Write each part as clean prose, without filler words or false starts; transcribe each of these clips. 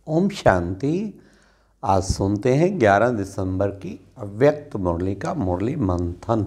ओम शांति। आज सुनते हैं 11 दिसंबर की अव्यक्त मुरली का मुरली मंथन।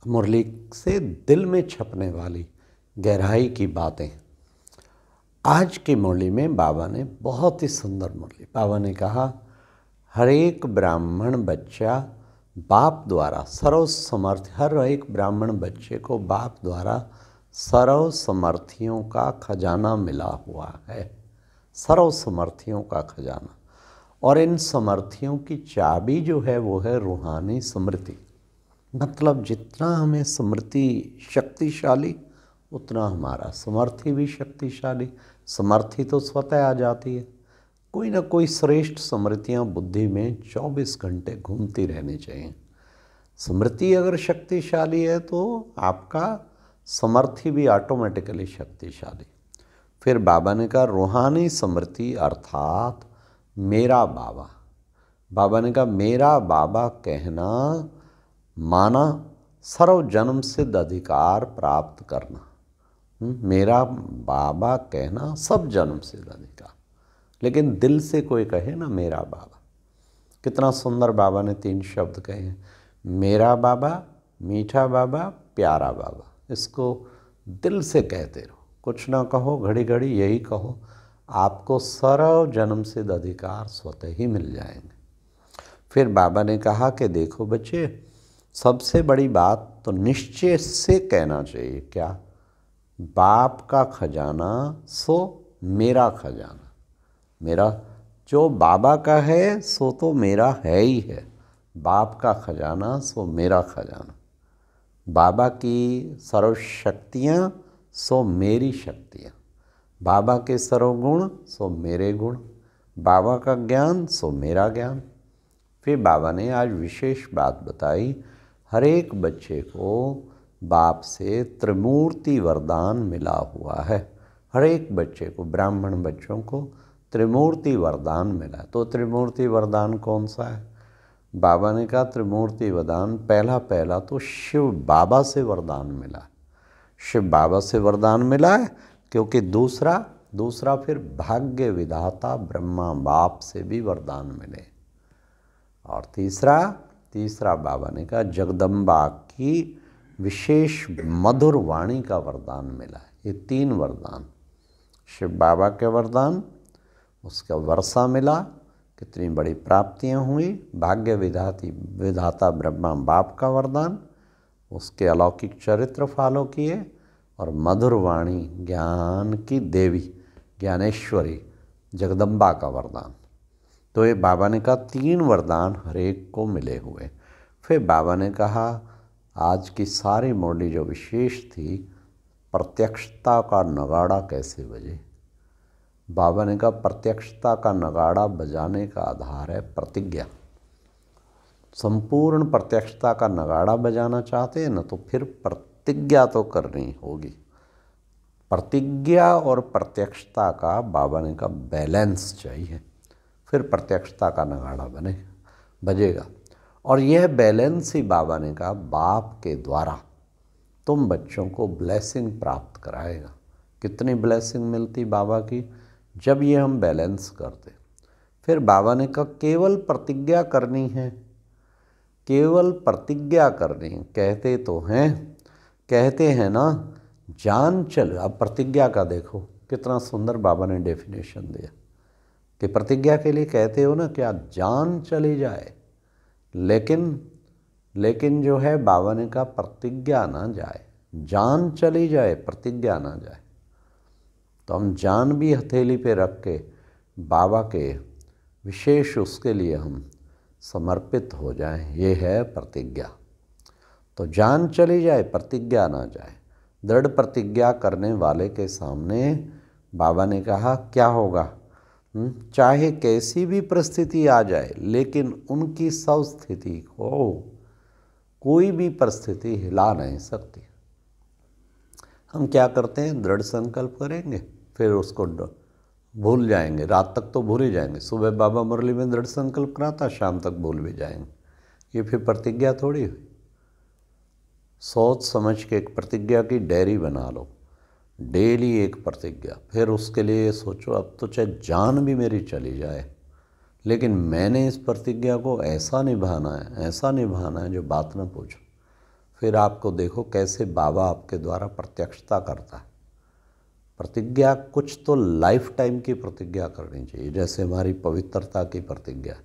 मुरली से दिल में छपने वाली गहराई की बातें। आज की मुरली में बाबा ने बहुत ही सुंदर मुरली, बाबा ने कहा, हर एक ब्राह्मण बच्चा बाप द्वारा सर्व समर्थ, हर एक ब्राह्मण बच्चे को बाप द्वारा सर्व समर्थियों का खजाना मिला हुआ है। सर्व समर्थियों का खजाना, और इन समर्थियों की चाबी जो है वो है रूहानी स्मृति। मतलब जितना हमें स्मृति शक्तिशाली, उतना हमारा समर्थी भी शक्तिशाली। समर्थी तो स्वतः आ जाती है, कोई ना कोई श्रेष्ठ स्मृतियाँ बुद्धि में 24 घंटे घूमती रहनी चाहिए। स्मृति अगर शक्तिशाली है तो आपका समर्थी भी ऑटोमेटिकली शक्तिशाली। फिर बाबा ने कहा रूहानी स्मृति अर्थात मेरा बाबा। बाबा ने कहा मेरा बाबा कहना माना सर्व जन्म सिद्ध अधिकार प्राप्त करना। मेरा बाबा कहना सब जन्म सिद्ध अधिकार, लेकिन दिल से कोई कहे ना मेरा बाबा। कितना सुंदर बाबा ने 3 शब्द कहे हैं, मेरा बाबा, मीठा बाबा, प्यारा बाबा। इसको दिल से कहते रहो, कुछ ना कहो, घड़ी घड़ी यही कहो, आपको सर्व जन्म सिद्ध अधिकार स्वतः ही मिल जाएंगे। फिर बाबा ने कहा कि देखो बच्चे, सबसे बड़ी बात तो निश्चय से कहना चाहिए, क्या? बाप का खजाना सो मेरा खजाना। मेरा जो बाबा का है सो तो मेरा है ही है। बाप का खजाना सो मेरा खजाना। बाबा की सर्व शक्तियाँ सो मेरी शक्तियाँ। बाबा के सर्वगुण सो मेरे गुण। बाबा का ज्ञान सो मेरा ज्ञान। फिर बाबा ने आज विशेष बात बताई, हर एक बच्चे को बाप से त्रिमूर्ति वरदान मिला हुआ है। हर एक बच्चे को, ब्राह्मण बच्चों को त्रिमूर्ति वरदान मिला। तो त्रिमूर्ति वरदान कौन सा है? बाबा ने कहा त्रिमूर्ति वरदान पहला तो शिव बाबा से वरदान मिला। शिव बाबा से वरदान मिला है, क्योंकि दूसरा फिर भाग्य विधाता ब्रह्मा बाप से भी वरदान मिले। और तीसरा बाबा ने कहा जगदम्बा की विशेष मधुर वाणी का वरदान मिला है। ये 3 वरदान, शिव बाबा के वरदान, उसका वर्षा मिला, कितनी बड़ी प्राप्तियां हुई, भाग्य विधाता ब्रह्मा बाप का वरदान, उसके अलौकिक चरित्र फॉलो किए, और मधुर वाणी ज्ञान की देवी ज्ञानेश्वरी जगदम्बा का वरदान। तो ये बाबा ने कहा 3 वरदान हर एक को मिले हुए। फिर बाबा ने कहा आज की सारी मुरली जो विशेष थी, प्रत्यक्षता का नगाड़ा कैसे बजे। बाबा ने कहा प्रत्यक्षता का नगाड़ा बजाने का आधार है प्रतिज्ञा। संपूर्ण प्रत्यक्षता का नगाड़ा बजाना चाहते हैं ना, तो फिर प्रतिज्ञा तो करनी होगी। प्रतिज्ञा और प्रत्यक्षता का बाबा ने कहा बैलेंस चाहिए, फिर प्रत्यक्षता का नगाड़ा बजेगा। और यह बैलेंस ही बाबा ने कहा बाप के द्वारा तुम बच्चों को ब्लेसिंग प्राप्त कराएगा। कितनी ब्लेसिंग मिलती बाबा की जब ये हम बैलेंस करते। फिर बाबा ने कहा केवल प्रतिज्ञा करनी है, केवल प्रतिज्ञा करनी है। कहते हैं ना जान चल। अब प्रतिज्ञा का देखो कितना सुंदर बाबा ने डेफिनेशन दिया कि प्रतिज्ञा के लिए कहते हो ना क्या जान चली जाए, लेकिन जो है बाबा ने कहा प्रतिज्ञा ना जाए। जान चली जाए, प्रतिज्ञा ना जाए। तो हम जान भी हथेली पे रख के बाबा के विशेष उसके लिए हम समर्पित हो जाएं, ये है प्रतिज्ञा। तो जान चली जाए, प्रतिज्ञा ना जाए। दृढ़ प्रतिज्ञा करने वाले के सामने बाबा ने कहा क्या होगा, चाहे कैसी भी परिस्थिति आ जाए, लेकिन उनकी सब स्थिति को कोई भी परिस्थिति हिला नहीं सकती। हम क्या करते हैं, दृढ़ संकल्प करेंगे, फिर उसको भूल जाएंगे। रात तक तो भूल ही जाएंगे। सुबह बाबा मुरली में दृढ़ संकल्प कराता, शाम तक भूल भी जाएंगे। ये फिर प्रतिज्ञा थोड़ी हुई। सोच समझ के एक प्रतिज्ञा की डायरी बना लो। डेली एक प्रतिज्ञा। फिर उसके लिए सोचो अब तो चाहे जान भी मेरी चली जाए, लेकिन मैंने इस प्रतिज्ञा को ऐसा निभाना है, ऐसा निभाना है जो बात न पूछो। फिर आपको देखो कैसे बाबा आपके द्वारा प्रत्यक्षता करता है। प्रतिज्ञा कुछ तो लाइफ टाइम की प्रतिज्ञा करनी चाहिए, जैसे हमारी पवित्रता की प्रतिज्ञा।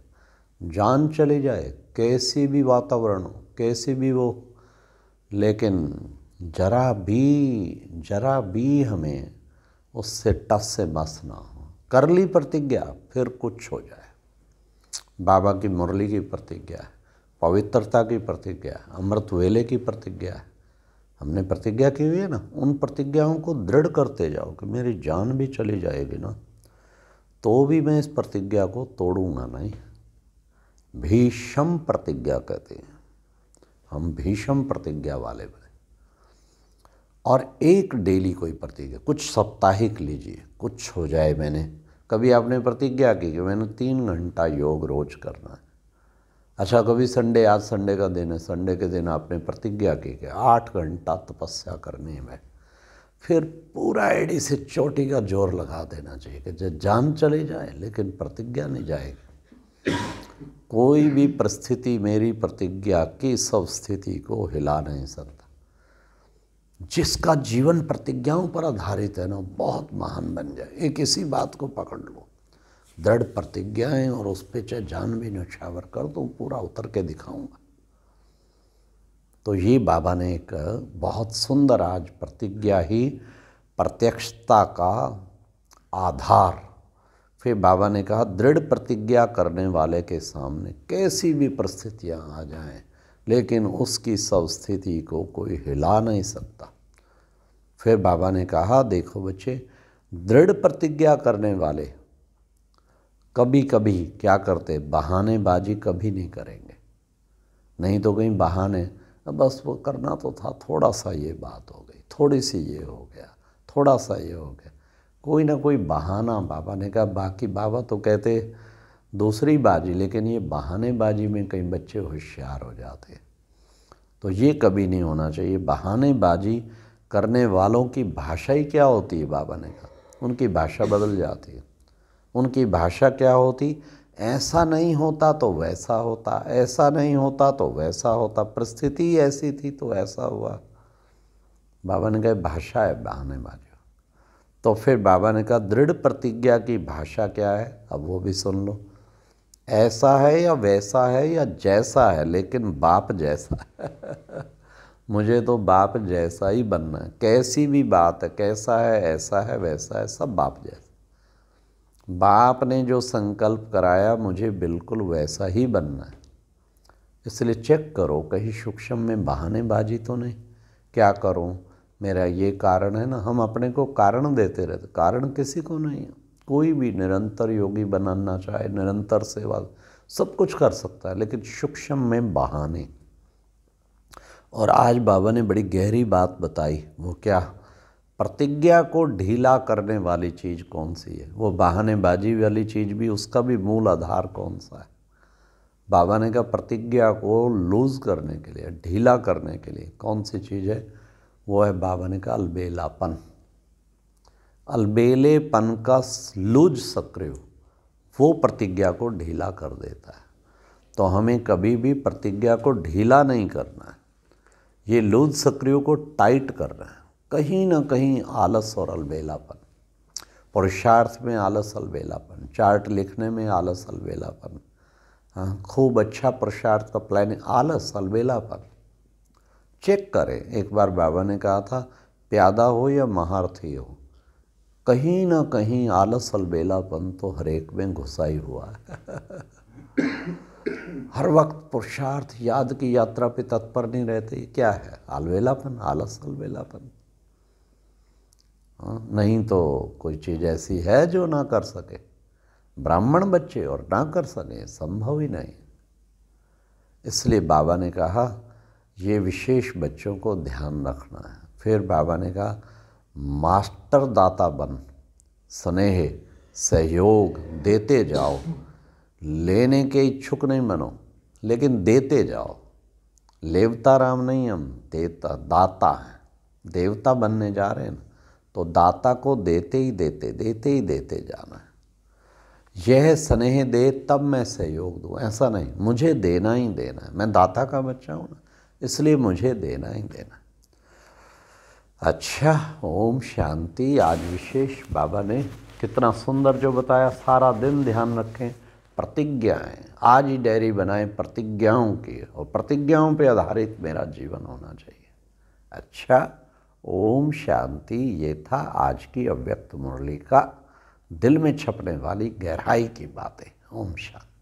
जान चली जाए, कैसी भी वातावरण हो, कैसी भी वो, लेकिन जरा भी हमें उससे टस से मस ना हो। कर ली प्रतिज्ञा, फिर कुछ हो जाए। बाबा की मुरली की प्रतिज्ञा है, पवित्रता की प्रतिज्ञा है, अमृत वेले की प्रतिज्ञा है। हमने प्रतिज्ञा की हुई है ना, उन प्रतिज्ञाओं को दृढ़ करते जाओ कि मेरी जान भी चली जाएगी ना तो भी मैं इस प्रतिज्ञा को तोड़ूंगा नहीं। भीषम प्रतिज्ञा कहते हैं, हम भीषम प्रतिज्ञा वाले बने। और एक डेली कोई प्रतिज्ञा, कुछ साप्ताहिक लीजिए, कुछ हो जाए। मैंने कभी आपने प्रतिज्ञा की कि मैंने 3 घंटा योग रोज करना है। अच्छा, कभी संडे, आज संडे का दिन है, संडे के दिन आपने प्रतिज्ञा की कि 8 घंटा तपस्या करनी है। फिर पूरा एड़ी से चोटी का जोर लगा देना चाहिए कि जब जान चली जाए लेकिन प्रतिज्ञा नहीं जाएगी। कोई भी परिस्थिति मेरी प्रतिज्ञा की सब स्थिति को हिला नहीं सकता। जिसका जीवन प्रतिज्ञाओं पर आधारित है ना, बहुत महान बन जाए। एक इसी बात को पकड़ लो, दृढ़ प्रतिज्ञाएं, और उस पर चाहे जान भी न्यौछावर कर तो पूरा उतर के दिखाऊंगा। तो ये बाबा ने एक बहुत सुंदर, आज प्रतिज्ञा ही प्रत्यक्षता का आधार। फिर बाबा ने कहा दृढ़ प्रतिज्ञा करने वाले के सामने कैसी भी परिस्थितियां आ जाएं, लेकिन उसकी सब स्थिति को कोई हिला नहीं सकता। फिर बाबा ने कहा देखो बच्चे, दृढ़ प्रतिज्ञा करने वाले कभी कभी क्या करते, बहानेबाजी कभी नहीं करेंगे। नहीं तो कहीं बहाने, बस वो करना तो था, थोड़ा सा ये बात हो गई, थोड़ी सी ये हो गया, थोड़ा सा ये हो गया, कोई ना कोई बहाना। बाबा ने कहा बाकी बाबा तो कहते दूसरी बाजी, लेकिन ये बहानेबाजी में कई बच्चे होशियार हो जाते हैं। तो ये कभी नहीं होना चाहिए। बहानेबाजी करने वालों की भाषा ही क्या होती है, बाबा ने कहा उनकी भाषा बदल जाती है। उनकी भाषा क्या होती, ऐसा नहीं होता तो वैसा होता, ऐसा नहीं होता तो वैसा होता, परिस्थिति ऐसी थी तो ऐसा हुआ। बाबा ने कहा भाषा है बहानेबाजी। तो फिर बाबा ने कहा दृढ़ प्रतिज्ञा की भाषा क्या है, अब वो भी सुन लो। ऐसा है या वैसा है या जैसा है, लेकिन बाप जैसा है। मुझे तो बाप जैसा ही बनना है। कैसी भी बात है, कैसा है, ऐसा है, वैसा है, सब बाप जैसा। बाप ने जो संकल्प कराया मुझे बिल्कुल वैसा ही बनना है। इसलिए चेक करो कहीं सूक्ष्म में बहानेबाजी तो नहीं। क्या करूं, मेरा ये कारण है ना। हम अपने को कारण देते रहते, कारण किसी को नहीं है। कोई भी निरंतर योगी बनना चाहे, निरंतर सेवा, सब कुछ कर सकता है, लेकिन सूक्ष्म में बहाने। और आज बाबा ने बड़ी गहरी बात बताई, वो क्या, प्रतिज्ञा को ढीला करने वाली चीज़ कौन सी है। वो बहानेबाजी वाली चीज़ भी, उसका भी मूल आधार कौन सा है। बाबा ने कहा प्रतिज्ञा को लूज़ करने के लिए, ढीला करने के लिए कौन सी चीज़ है, वो है, बाबा ने कहा अलबेलापन। अलबेलेपन का लूज सक्रिय वो प्रतिज्ञा को ढीला कर देता है। तो हमें कभी भी प्रतिज्ञा को ढीला नहीं करना है, ये लूज सक्रिय को टाइट करना है। कहीं ना कहीं आलस और अलबेलापन, पुरुषार्थ में आलस अलबेलापन, चार्ट लिखने में आलस अलबेलापन, हाँ खूब अच्छा पुरुषार्थ का प्लान, आलस अलबेलापन। चेक करें। एक बार बाबा ने कहा था प्यादा हो या महारथी हो, कहीं ना कहीं आलस अलबेलापन तो हर एक में घुसा ही हुआ है। हर वक्त पुरुषार्थ याद की यात्रा पे तत्पर नहीं रहते, क्या है, अलबेलापन, आलस अलबेलापन। नहीं तो कोई चीज़ ऐसी है जो ना कर सके। ब्राह्मण बच्चे और ना कर सके, संभव ही नहीं। इसलिए बाबा ने कहा ये विशेष बच्चों को ध्यान रखना है। फिर बाबा ने कहा मास्टर दाता बन, स्नेह सहयोग देते जाओ, लेने के इच्छुक नहीं बनो, लेकिन देते जाओ। लेवता राम नहीं, हम देवता दाता हैं। देवता बनने जा रहे हैं ना, तो दाता को देते ही देते जाना है। यह स्नेह दे तब मैं सहयोग दूँ, ऐसा नहीं मुझे देना ही देना है, मैं दाता का बच्चा हूँ ना, इसलिए मुझे देना ही देना है। अच्छा, ओम शांति। आज विशेष बाबा ने कितना सुंदर जो बताया। सारा दिन ध्यान रखें, प्रतिज्ञाएं आज ही डायरी बनाएं प्रतिज्ञाओं की, और प्रतिज्ञाओं पे आधारित मेरा जीवन होना चाहिए। अच्छा, ओम शांति। ये था आज की अव्यक्त मुरली का दिल में छपने वाली गहराई की बातें। ओम शांति।